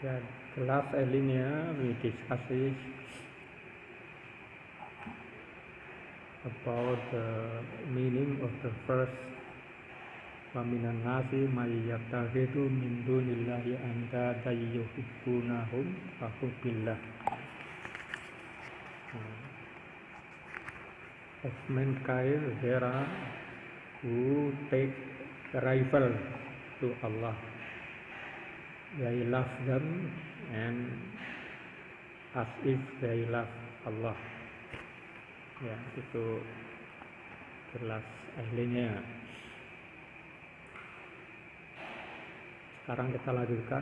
Yeah, the last alinea we discussed is about the meaning of the first Waminan nasi mayyatahidu min dunillahi anda dayyuhibbunahum kahubbillah. Of mankind there are who take rival to Allah. They love them and as if they love Allah. Ya, itu jelas ahlinya. Sekarang kita lanjutkan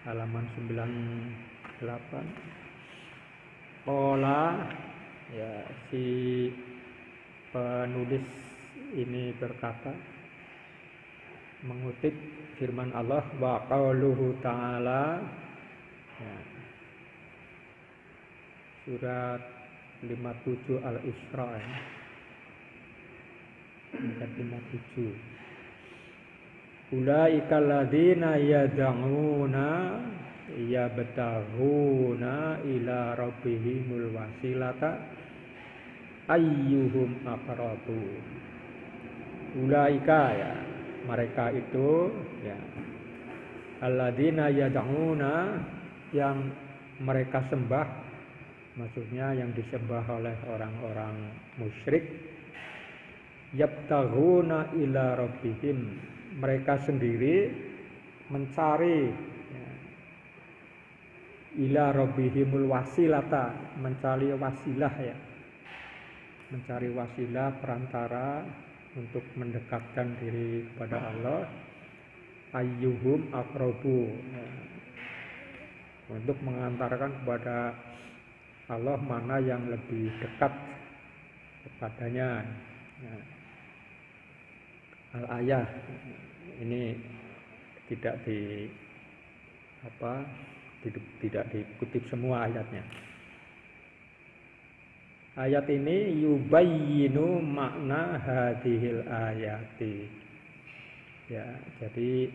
halaman 98. Qala, ya, si penulis ini berkata, mengutip firman Allah, wa qauluhu ta'ala, ya, surat 57 Al-Isra, ayat 57. Ulaika alladzina yad'una yabtaghuna ila rabbihimul wasilata ayyuhum aqrabu. Ulaika, ya, mereka itu, ya, alladzina yad'una, yang mereka sembah, maksudnya yang disembah oleh orang-orang musyrik, yabtaghuna ila rabbihim, mereka sendiri mencari, ya, ila rabbihimul wasilata, mencari wasilah, ya, mencari wasilah perantara untuk mendekatkan diri kepada Allah, ayyuhum aqrabu, ya, untuk mengantarkan kepada Allah mana yang lebih dekat kepadanya. Ya. Al-ayah ini tidak dikutip semua ayatnya. Ayat ini yubayyinu makna hadhil ayati. Ya, jadi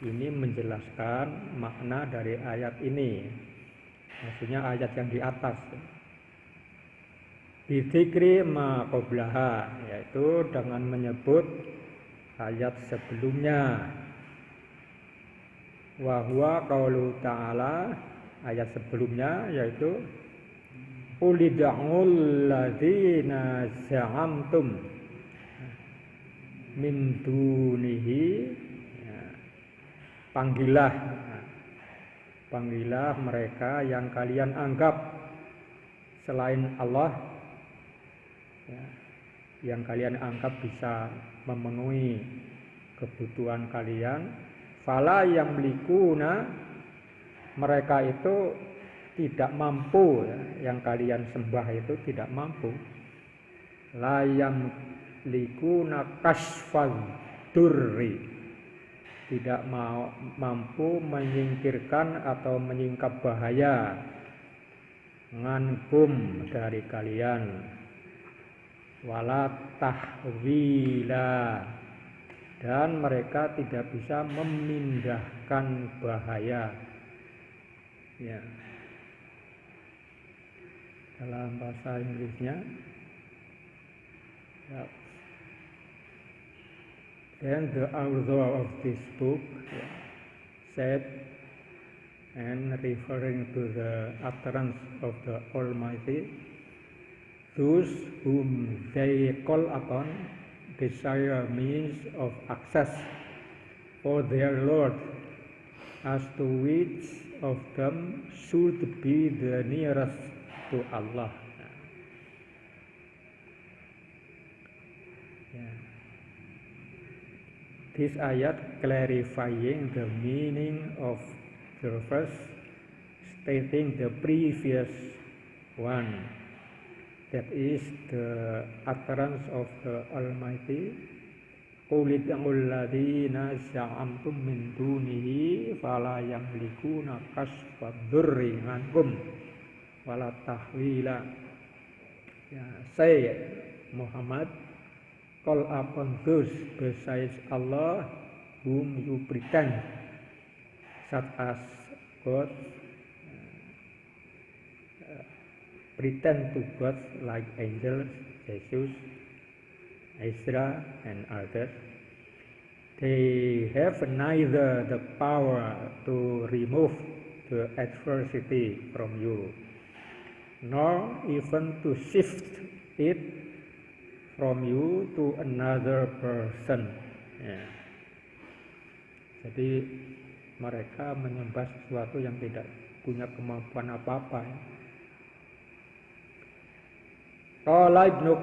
ini menjelaskan makna dari ayat ini. Maksudnya ayat yang di atas. Bidzikri ma qablaha, yaitu dengan menyebut ayat sebelumnya. Wa huwa qaulu ta'ala, ayat sebelumnya yaitu Qulid'ul ladzina za'amtum min dunihi, ya, panggillah mereka yang kalian anggap selain Allah, ya, yang kalian anggap bisa memenuhi kebutuhan kalian. Fala yamlikuna, mereka itu tidak mampu, ya, yang kalian sembah itu tidak mampu. La yamlikuna kasfal durri, tidak mampu menyingkirkan atau menyingkap bahaya ngankum dari kalian. Wala tahwila, dan mereka tidak bisa memindahkan bahaya, ya. Dalam bahasa Inggrisnya, ya. Then the author of this book, ya, said, and referring to the utterance of the Almighty, those whom they call upon desire means of access for their Lord, as to which of them should be the nearest to Allah. Yeah. This ayat clarifying the meaning of the verse, stating the previous one, that is the utterance of the Almighty. Qulid'ul ladzina za'amtum min dunihi fala yamlikuna kasfad durri ankum wala tahwila. Ya, say Muhammad, call upon those besides Allah whom you pretend such as gods, pretend to gods like angels, Jesus, Ezra, and others. They have neither the power to remove the adversity from you, nor even to shift it from you to another person. Ya. Jadi mereka menyembah sesuatu yang tidak punya kemampuan apa-apa. Qala Ibnu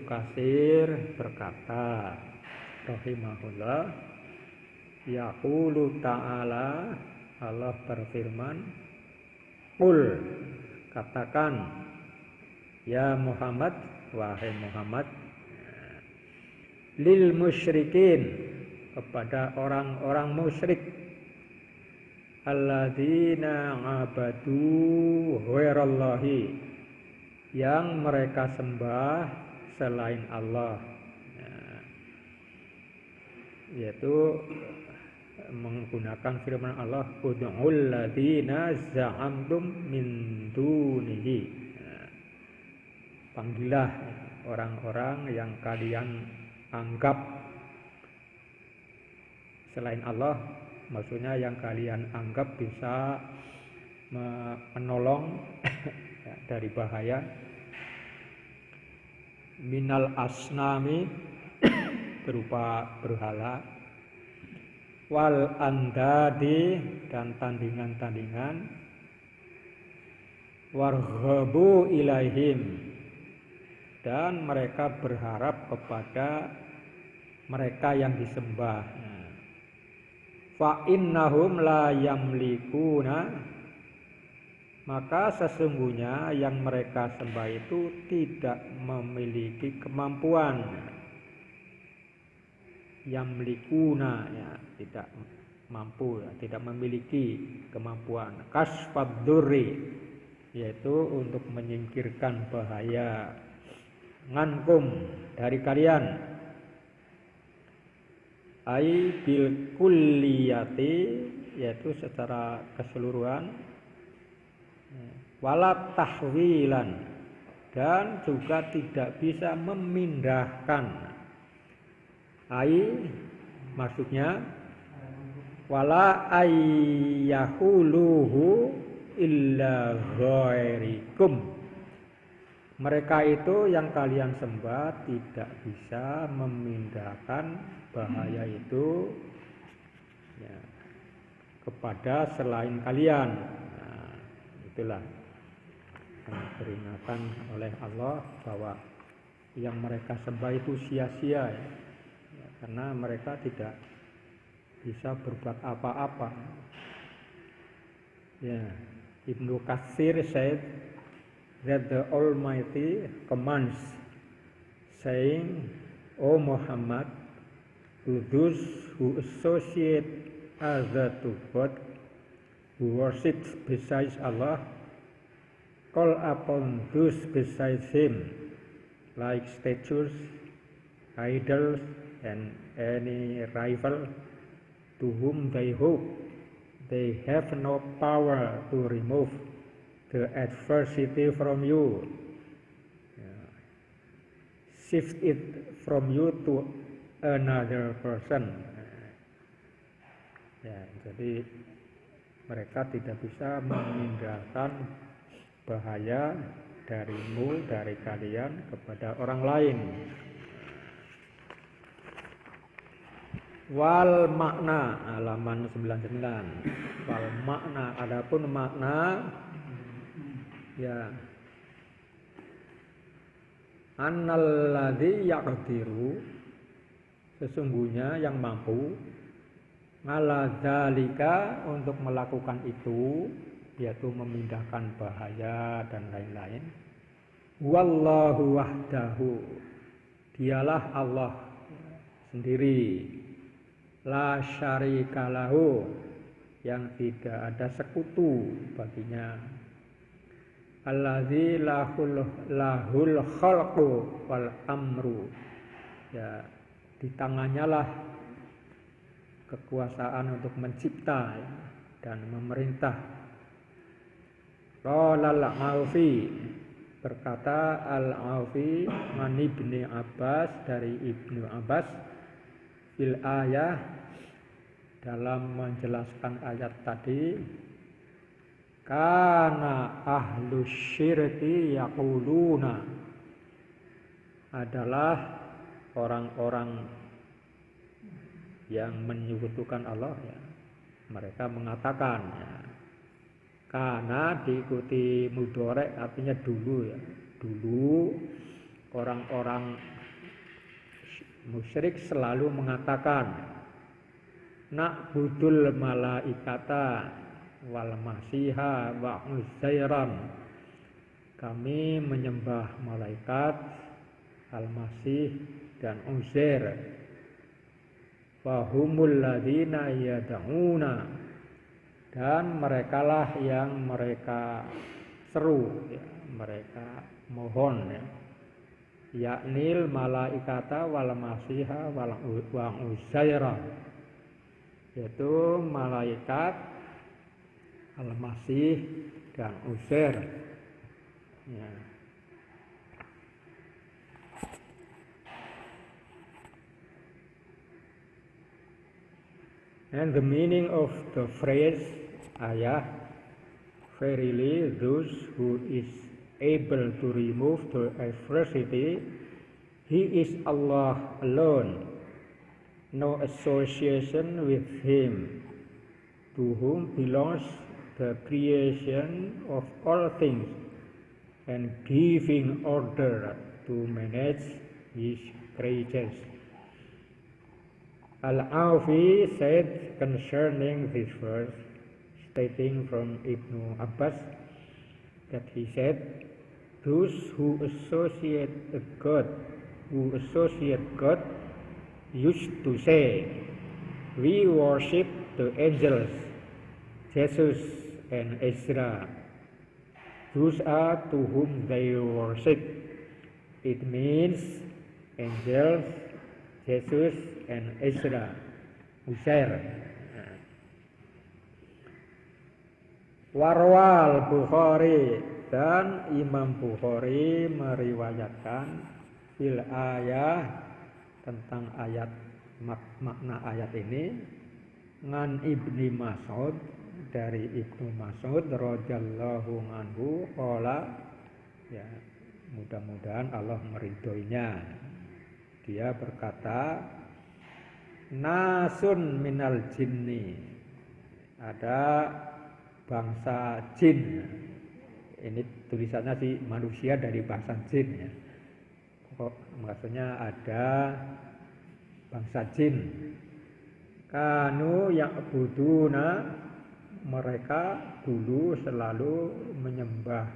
Katsir berkata, rahimahullah, yaqulu ta'ala, Allah berfirman, qul, katakan, ya Muhammad, wahai Muhammad, lil musyrikin, kepada orang-orang musyrik, alladzina abadu ghairallahi, yang mereka sembah selain Allah, yaitu menggunakan firman Allah, ud'ul ladzina za'amtum min dunihi, panggillah orang-orang yang kalian anggap selain Allah, maksudnya yang kalian anggap bisa menolong dari bahaya, minal asnami, berupa berhala, wal andadi, dan tandingan-tandingan, warghabu ilaihim, dan mereka berharap kepada mereka yang disembah. Fa innahum la yamlikuna, maka sesungguhnya yang mereka sembah itu tidak memiliki kemampuan. Yamlikuna, ya, tidak mampu, ya, tidak memiliki kemampuan. Kasfad durri, yaitu untuk menyingkirkan bahaya, ngankum, dari kalian, ai bil kulliyati, yaitu secara keseluruhan, wala tahwilan, dan juga tidak bisa memindahkan. Ai, maksudnya wala ayyahuluhu illa ghairikum, mereka itu yang kalian sembah tidak bisa memindahkan bahaya itu, ya, kepada selain kalian. Nah, itulah yang peringatkan oleh Allah bahwa yang mereka sembah itu sia-sia, ya, karena mereka tidak bisa berbuat apa-apa. Ya, Ibnu Katsir said that the Almighty commands, saying, O Muhammad, to those who associate other to God, who worship besides Allah, call upon those besides Him, like statues, idols, and any rival to whom they hope they have no power to remove the adversity from you, shift it from you to another person. Ya, jadi mereka tidak bisa memindahkan bahaya darimu, dari kalian, kepada orang lain. Wal makna, halaman 99. Wal makna, adapun makna, ya, annal ladzi yaqdiru, sesungguhnya yang mampu, ngala dzalika, untuk melakukan itu, yaitu memindahkan bahaya dan lain-lain, wallahu wahdahu, dialah Allah sendiri, la syarika lahu, yang tidak ada sekutu baginya, allazi lahul khalqu wal amru, ya, di tangannya lah kekuasaan untuk mencipta ya, dan memerintah. Qala al-Aufi, berkata al-Aufi an Ibni Abbas, dari Ibnu Abbas, fil ayah, dalam menjelaskan ayat tadi, kana ahlus syirki yaquluna, adalah orang-orang yang menyekutukan Allah ya, mereka mengatakan ya, karena diikuti mudhari artinya dulu ya, dulu orang-orang musyrik selalu mengatakan na'budul malaikata wal masiha wa uzairan, kami menyembah malaikat, al-masih dan uzair, fahumul ladzina yad'una, dan merekalah yang mereka seru ya, mereka mohon ya, yaknil malaikata wal masiha wal uzaira, yaitu malaikat, al-masih dan uzair ya. And the meaning of the phrase ayah, verily those who is able to remove the adversity, he is Allah alone, no association with him, to whom belongs the creation of all things and giving order to manage his creatures. Al-Aufi said concerning this verse, stating from Ibnu Abbas, that he said, those who associate God used to say, we worship the angels, Jesus and Ezra. Those are to whom they worship. It means angels, Jesus and Ezra, Uzair. Warwal Bukhari, dan Imam Bukhari meriwayatkan fil ayah, tentang ayat, makna ayat ini, ngan Ibni Mas'ud, dari Ibnu Mas'ud radhiyallahu anhu qala, ya mudah-mudahan Allah meridhoinya, dia berkata, nasun minal jinni, ada bangsa jin, ini tulisannya sih manusia dari bangsa jin ya, kok maksudnya ada bangsa jin, kanu ya'buduna, mereka dulu selalu menyembah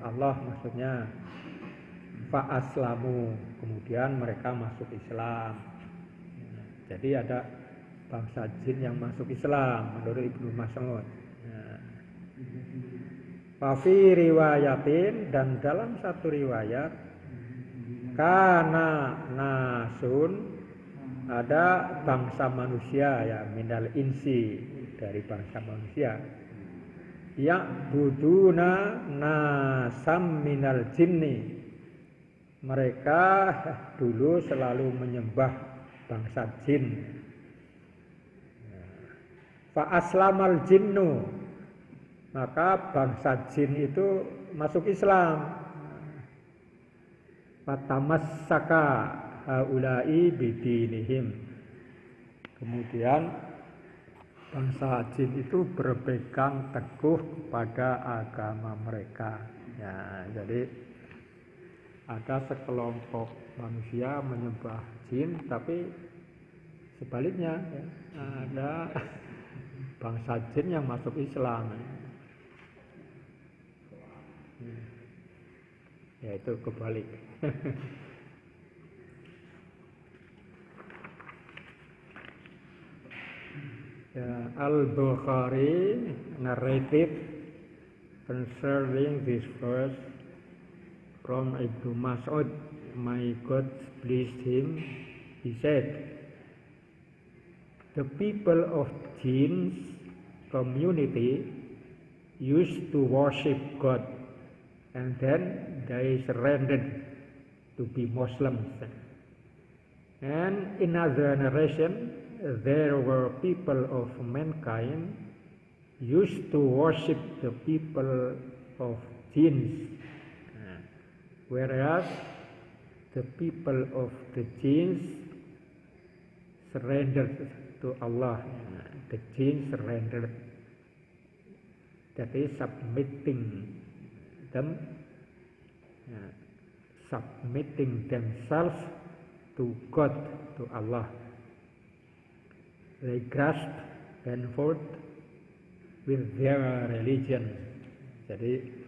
Allah, maksudnya fa'aslamu, kemudian mereka masuk Islam. Jadi ada bangsa jin yang masuk Islam menurut Ibnu Mas'ud. Fafi riwayatin, dan dalam satu riwayat, kana nasun, ada bangsa manusia ya, minal insi, dari bangsa manusia, ya'buduna nasam minal jinni, mereka dulu selalu menyembah bangsa jin. Fa aslamal jinnu, maka bangsa jin itu masuk Islam. Fatamassaka haula'i bidinihim, kemudian bangsa jin itu berpegang teguh pada agama mereka ya. Jadi ada sekelompok manusia menyembah jin, tapi sebaliknya ya, ada bangsa jin yang masuk Islam ya, itu kebalik. Ya, Al-Bukhari narrated concerning this verse from Ibnu Mas'ud, may God please him, He said, the people of jinns community used to worship God, and then they surrendered to be Muslims. And in a generation, there were people of mankind used to worship the people of jinns, whereas the people of the jinns surrendered to Allah. The jinns surrendered, that is submitting themselves to God, to Allah. They grasped henceforth with their religion. Jadi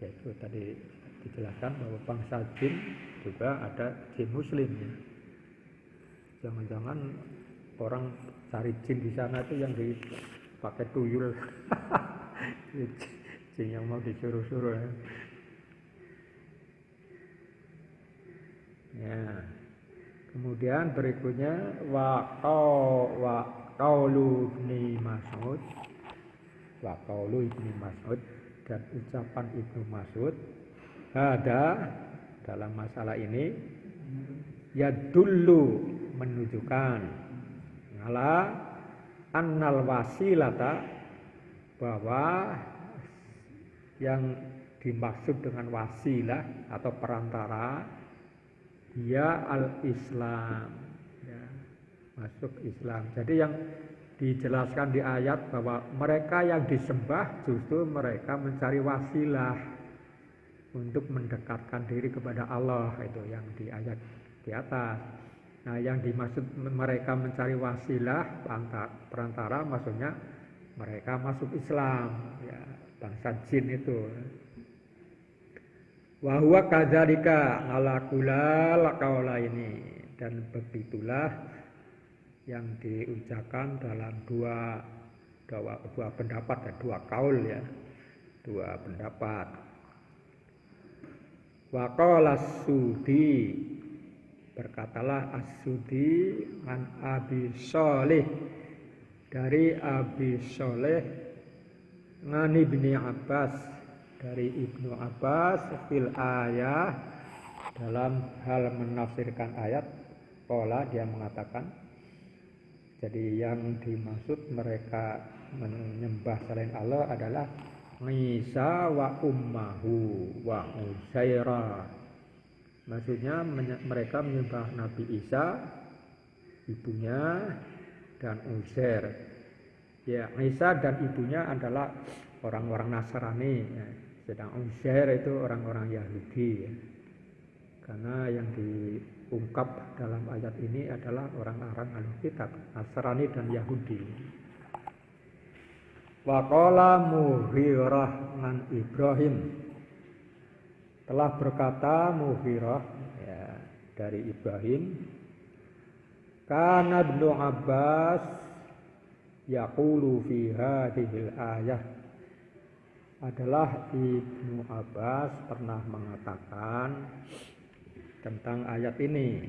yaitu tadi dijelaskan bahwa bangsa jin juga ada jin muslim. Jangan-jangan orang cari jin di sana itu yang dipakai tuyul. Jin yang mau disuruh-suruh. Ya. Kemudian berikutnya wa qaulu Ibnu Mas'ud, dan ucapan Ibnu Mas'ud ada dalam masalah ini yadullu, menunjukkan ala annal wasilata, bahwa yang dimaksud dengan wasilah atau perantara dia al-Islam, ya, masuk Islam. Jadi yang dijelaskan di ayat bahwa mereka yang disembah justru mereka mencari wasilah untuk mendekatkan diri kepada Allah, itu yang di ayat di atas. Nah, yang dimaksud mereka mencari wasilah perantara, maksudnya mereka masuk Islam, ya, bangsa jin itu. Wa huwa kadzalika ala kulal qaula ini, dan begitulah yang diucapkan dalam dua pendapat, ya, dua kaul, ya, dua pendapat. Wa qala Sudi, berkatalah As-Sudi an Abi Shalih, dari Abi Shalih ngani bin Abbas, dari Ibnu Abbas fil ayah, dalam hal menafsirkan ayat. Qala, dia mengatakan, jadi yang dimaksud mereka menyembah selain Allah adalah Isa wa ummahu wa Uzaira. Maksudnya mereka menyembah Nabi Isa, ibunya, dan Uzair. Ya, Isa dan ibunya adalah orang-orang Nasrani, ya. Sedang Uzair itu orang-orang Yahudi, ya. Karena yang diungkap dalam ayat ini adalah orang-orang Alkitab, Nasrani dan Yahudi. Wa qala Mughirah an Ibrahim, telah berkata Mughirah, ya, dari Ibrahim, kana Ibnu Abbas yaqulu fi hadhil ayah, adalah Ibnu Abbas pernah mengatakan tentang ayat ini,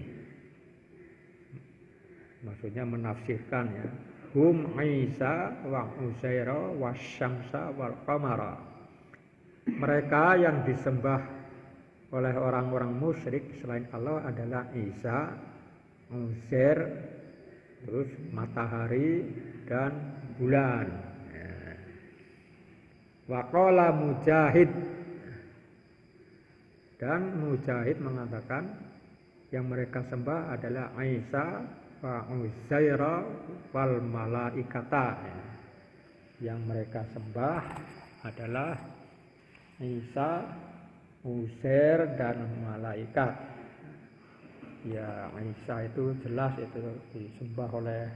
maksudnya menafsirkan, ya, hum Isa wa Uzaira wa Syamsa wal Qamara, mereka yang disembah oleh orang-orang musyrik selain Allah adalah Isa, Uzair, terus matahari dan bulan. Wa qala Mujahid, dan Mujahid mengatakan yang mereka sembah adalah Isa wa Uzaira wal malaikata, yang mereka sembah adalah Isa, Uzair, dan malaikat. Ya, Isa itu jelas itu disembah oleh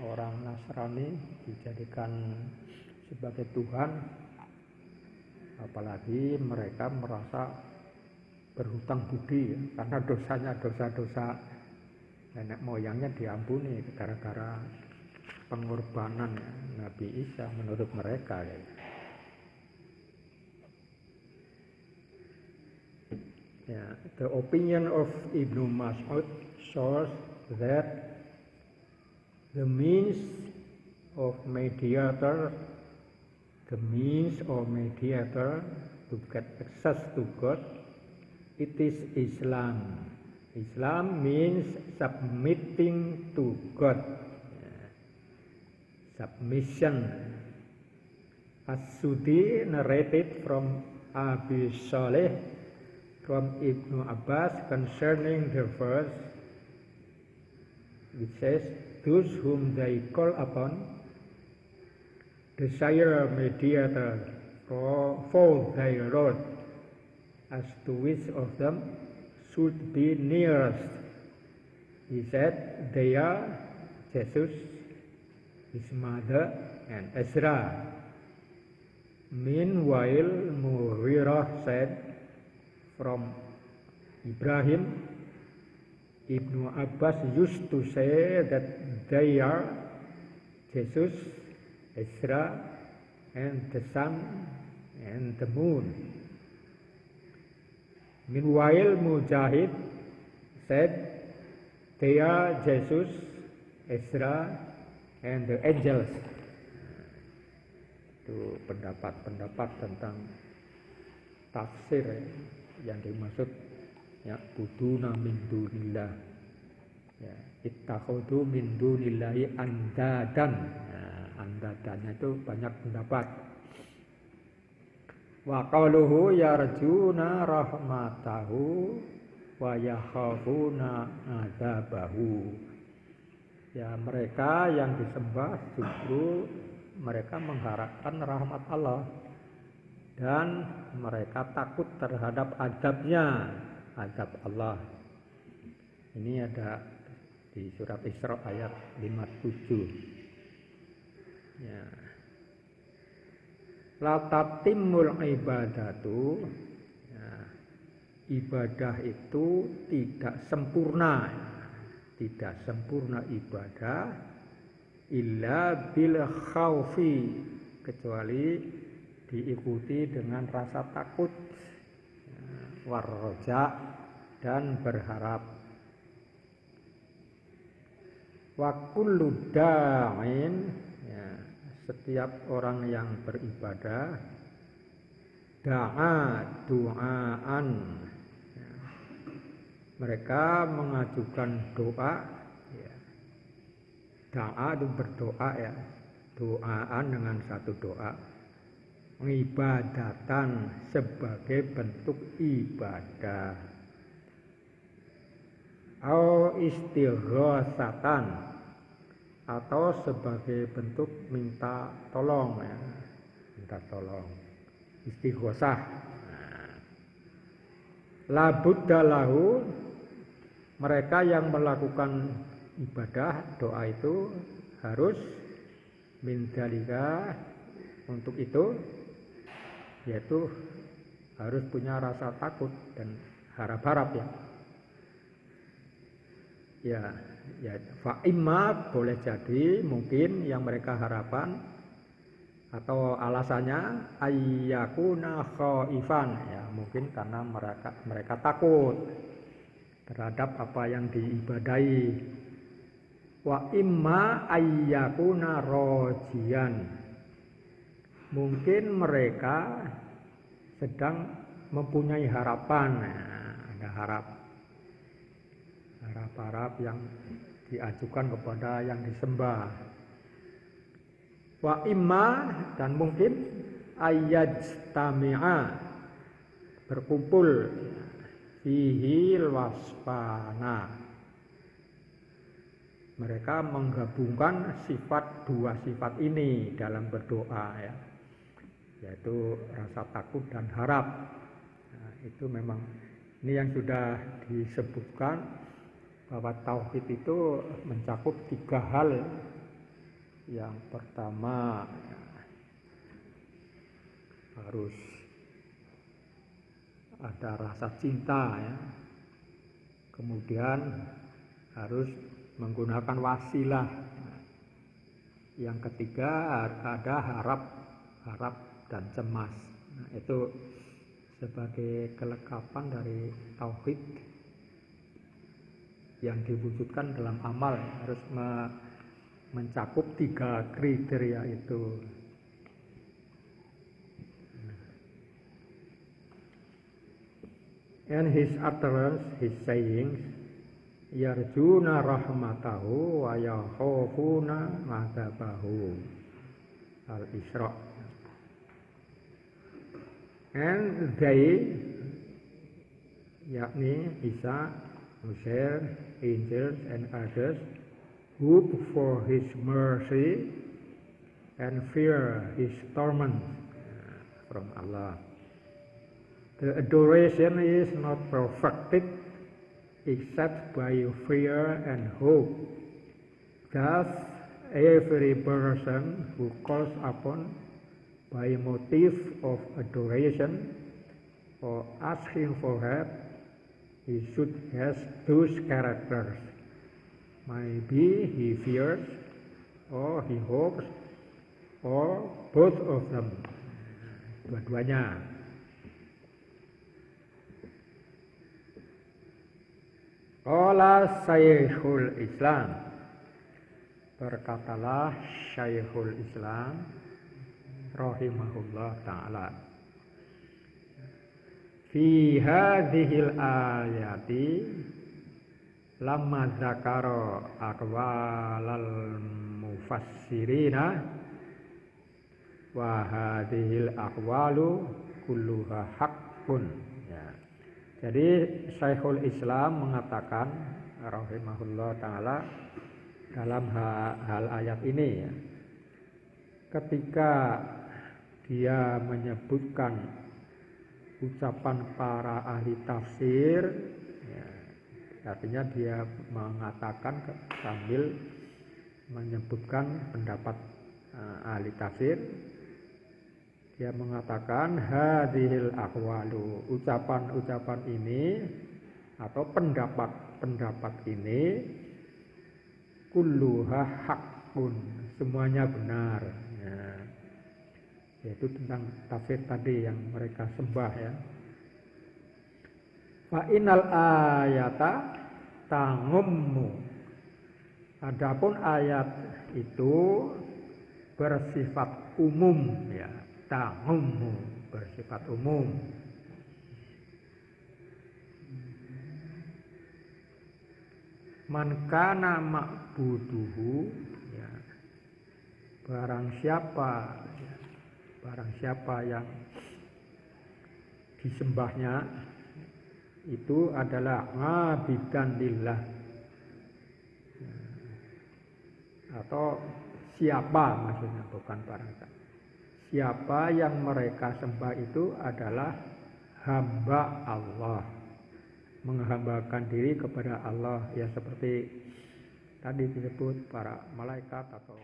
orang Nasrani, dijadikan sebagai Tuhan, apalagi mereka merasa berhutang budi, ya, karena dosa-dosa nenek moyangnya diampuni gara-gara pengorbanan, ya, Nabi Isa menurut mereka, ya. The opinion of Ibnu Mas'ud shows that the means or mediator to get access to God, it is Islam. Islam means submitting to God. Submission. As-Sudi narrated from Abi Saleh from Ibnu Abbas concerning the verse which says, those whom they call upon desire a mediator for their Lord, as to which of them should be nearest. He said, they are Jesus, his mother, and Ezra. Meanwhile, Mughirah said from Ibrahim, Ibnu Abbas used to say that they are Jesus, Ezra, and the sun and the moon. Meanwhile, Mujahid said they are Jesus, Ezra, and the angels. Itu pendapat-pendapat tentang tafsir yang dimaksud ya, buduna min dunillah, ya, ittakhadhu min dunillahi andadan. Andadannya itu banyak pendapat. Wa qaluhu yarjuna rahmatahu wa yakhafuna azabahu. Ya, mereka yang disembah justru mereka mengharapkan rahmat Allah dan mereka takut terhadap azabnya, azab Allah. Ini ada di surat Isra ayat 57. Ya. La tatimul ibadatu, ya, ibadah itu tidak sempurna ibadah illa bil khaufi, kecuali diikuti dengan rasa takut, ya, warroja, dan berharap. Wa kullu da'in, setiap orang yang beribadah, da'a du'aan, ya, mereka mengajukan doa, ya. Da'a itu berdoa, ya, doaan dengan satu doa, ibadatan sebagai bentuk ibadah, au istighosatan, atau sebagai bentuk minta tolong, ya, minta tolong, istighosah. La budda lahu, mereka yang melakukan ibadah doa itu harus min dzalika, untuk itu yaitu harus punya rasa takut dan harap-harap, ya. Ya, fa imma, boleh jadi mungkin yang mereka harapkan atau alasannya ayyakuna khaifan, ya, mungkin karena mereka takut terhadap apa yang diibadahi. Wa imma ayyakuna rojian, mungkin mereka sedang mempunyai harapan, ada harap yang diajukan kepada yang disembah. Wa imma, dan mungkin ayyajtami'a, berkumpul fihi wasfana, mereka menggabungkan dua sifat ini dalam berdoa, ya, yaitu rasa takut dan harap. Nah, itu memang ini yang sudah disebutkan bahwa tauhid itu mencakup 3 hal. Yang pertama, ya, harus ada rasa cinta, ya. Kemudian harus menggunakan wasilah. Yang ketiga ada harap dan cemas. Nah, itu sebagai kelengkapan dari tauhid. yang diwujudkan dalam amal harus mencakup 3 kriteria itu. And his utterance, his sayings, yarjuna rahmatahu wa yakhafuna madzabahu. Al-Isra. And they, yakni Isa, Uzair, angels and others, hope for his mercy and fear his torment from Allah. The adoration is not perfected except by fear and hope. Thus, every person who calls upon by motive of adoration or asking for help, he should have those characters. Maybe he fears, or he hopes, or both of them. Dua-duanya. Qala Syekhul Islam, berkatalah Syekhul Islam rahimahullah ta'ala, fi hadhil ayati lamma zakara aqwalal mufassirina wa hadhil aqwalu kulluha haqqun. Ya. Jadi Syekhul Islam mengatakan rahimahullah ta'ala dalam hal ayat ini, ya, ketika dia menyebutkan ucapan para ahli tafsir, ya, artinya dia mengatakan sambil menyebutkan pendapat ahli tafsir, dia mengatakan hadhil aqwalu, ucapan-ucapan ini atau pendapat-pendapat ini kulluha haqqun, semuanya benar, ya. Yaitu tentang tafsir tadi yang mereka sembah, ya. Fa innal ayata tangummu, adapun ayat itu bersifat umum, ya. Tangummu bersifat umum. Man kana ma'buduhu, ya, barang siapa yang disembahnya itu adalah abidan lillah, atau siapa maksudnya, bukan barang siapa yang mereka sembah itu adalah hamba Allah, menghambakan diri kepada Allah, ya seperti tadi disebut para malaikat atau